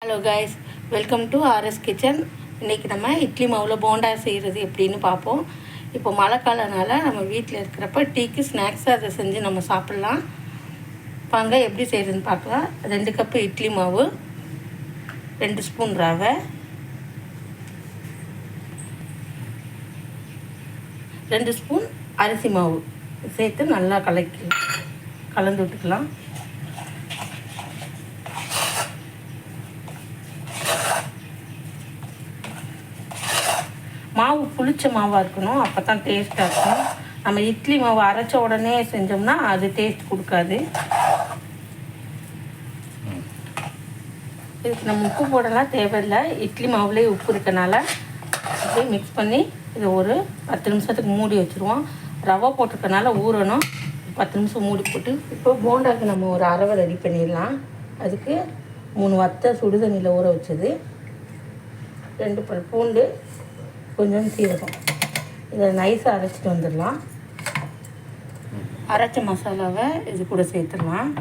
Hello guys, welcome to RS kitchen. இன்றைக்கி நம்ம இட்லி மாவில் போண்டா செய்கிறது எப்படின்னு பார்ப்போம். இப்போ மழை காலனால நம்ம வீட்டில் இருக்கிறப்ப டீக்கு ஸ்நாக்ஸாக அதை செஞ்சு நம்ம சாப்பிட்லாம். வாங்க எப்படி செய்கிறதுன்னு பார்க்கலாம். 2 கப்பு இட்லி மாவு, 2 ஸ்பூன் ரவை, 2 ஸ்பூன் அரிசி மாவு சேர்த்து நல்லா கலந்து விட்டுக்கலாம். மாவு புளிச்ச மாவாக இருக்கணும், அப்போ தான் டேஸ்ட்டாக இருக்கும். நம்ம இட்லி மாவு அரைச்ச உடனே செஞ்சோம்னா அது டேஸ்ட் கொடுக்காது. இதுக்கு நம்ம உப்பு போடலாம் தேவையில்லை, இட்லி மாவுலேயே உப்பு இருக்கனால அப்படியே மிக்ஸ் பண்ணி இதை ஒரு 10 நிமிஷத்துக்கு மூடி வச்சுருவோம். ரவை போட்டிருக்கனால ஊறணும். 10 நிமிஷம் மூடி போட்டு இப்போ போண்டாவுக்கு நம்ம ஒரு அரவை ரெடி பண்ணிடலாம். அதுக்கு 3 வத்தை சுடுதண்ணியில் ஊற வச்சது, 2 பல் பூண்டு, கொஞ்சம் சீரகம், இதை நைஸாக அரைச்சிட்டு வந்துடலாம். அரைச்ச மசாலாவை இது கூட சேர்த்துடலாம்.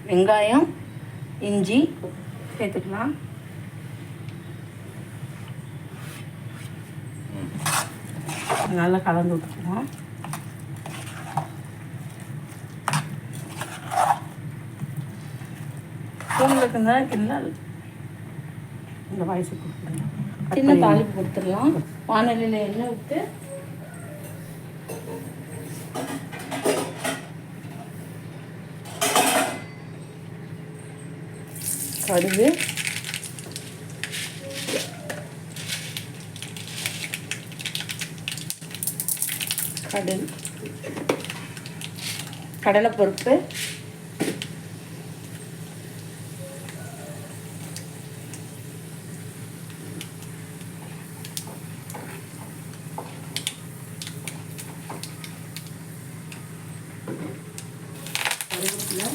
வெங்காயம், இஞ்சி சேர்த்துக்கலாம். நல்லா கலந்து விட்டுக்குவோம். உங்களுக்கு இருந்தால் கிண்டல் இந்த வயசு கொடுத்துருங்க. சின்ன தாளிப்பு கொடுத்துடலாம். வானலியில் எண்ணெய் விட்டு கடுகு, கடலைப்பருப்பு, கருவேப்பிலை,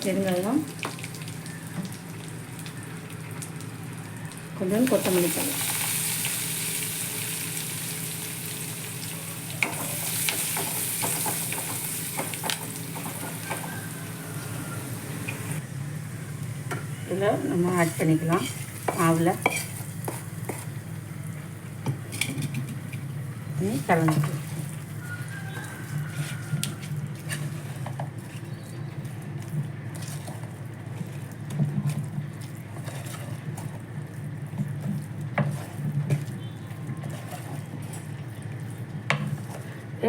பெருங்காயம், கொஞ்சம் கொத்தமல்லி தழை. இதில் நம்ம ஆட் பண்ணிக்கலாம். மாவில் கலந்து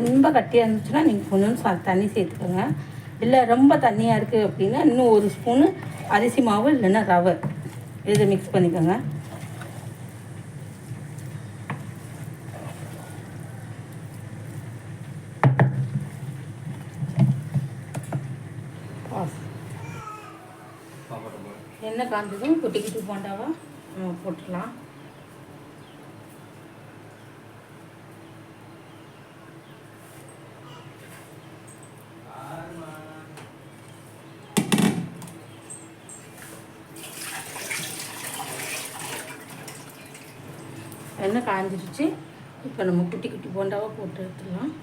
ரொம்ப கட்டியாக இருந்துச்சுன்னா நீங்கள் கொஞ்சம் தண்ணி சேர்த்துக்கோங்க. இல்லை ரொம்ப தண்ணியாக இருக்குது அப்படின்னா இன்னும் 1 ஸ்பூனு அரிசி மாவு இல்லைன்னா ரவை இதை மிக்ஸ் பண்ணிக்கோங்க. எண்ணெய் காஞ்சதும் குட்டி குட்டி போண்டாவா போட்டுடலாம். எண்ணெய் காஞ்சிருச்சு. இப்போ நம்ம குட்டி குட்டி போண்டாவை போட்டு எடுத்துடலாம்.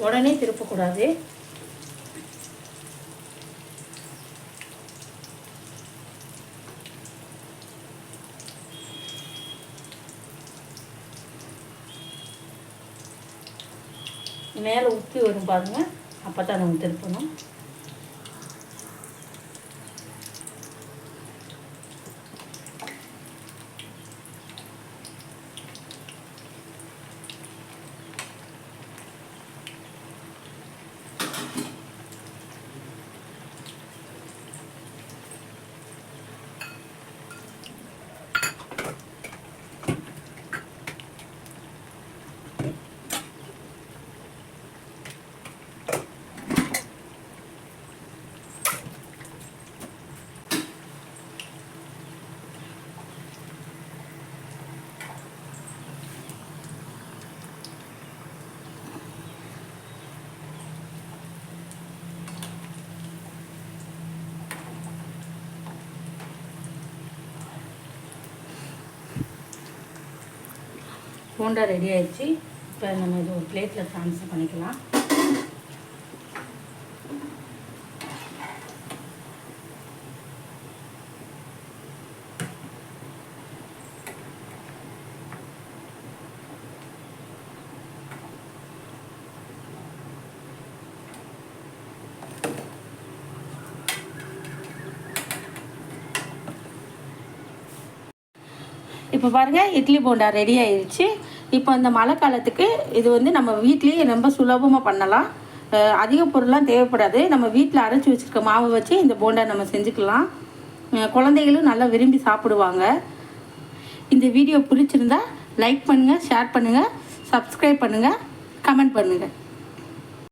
உடனே திருப்பக்கூடாது. மேலே உப்பி வரும் பாருங்கள், அப்போ தான் நம்ம திருப்பணும். போண்டா ரெடி ஆயிடுச்சு. இப்போ நம்ம இது ஒரு பிளேட்டில் ட்ரான்ஸ்ஃபர் பண்ணிக்கலாம். இப்போ பாருங்கள், இட்லி போண்டா ரெடி ஆயிடுச்சு. இப்போ இந்த மழை காலத்துக்கு இது வந்து நம்ம வீட்லேயே ரொம்ப சுலபமாக பண்ணலாம். அதிக பொருள்லாம் தேவைப்படாது. நம்ம வீட்டில் அரைச்சி வச்சுருக்க மாவு வச்சு இந்த போண்டா நம்ம செஞ்சுக்கலாம். குழந்தைகளும் நல்லா விரும்பி சாப்பிடுவாங்க. இந்த வீடியோ பிடிச்சிருந்தா லைக் பண்ணுங்கள், ஷேர் பண்ணுங்கள், சப்ஸ்கிரைப் பண்ணுங்கள், கமெண்ட் பண்ணுங்கள்.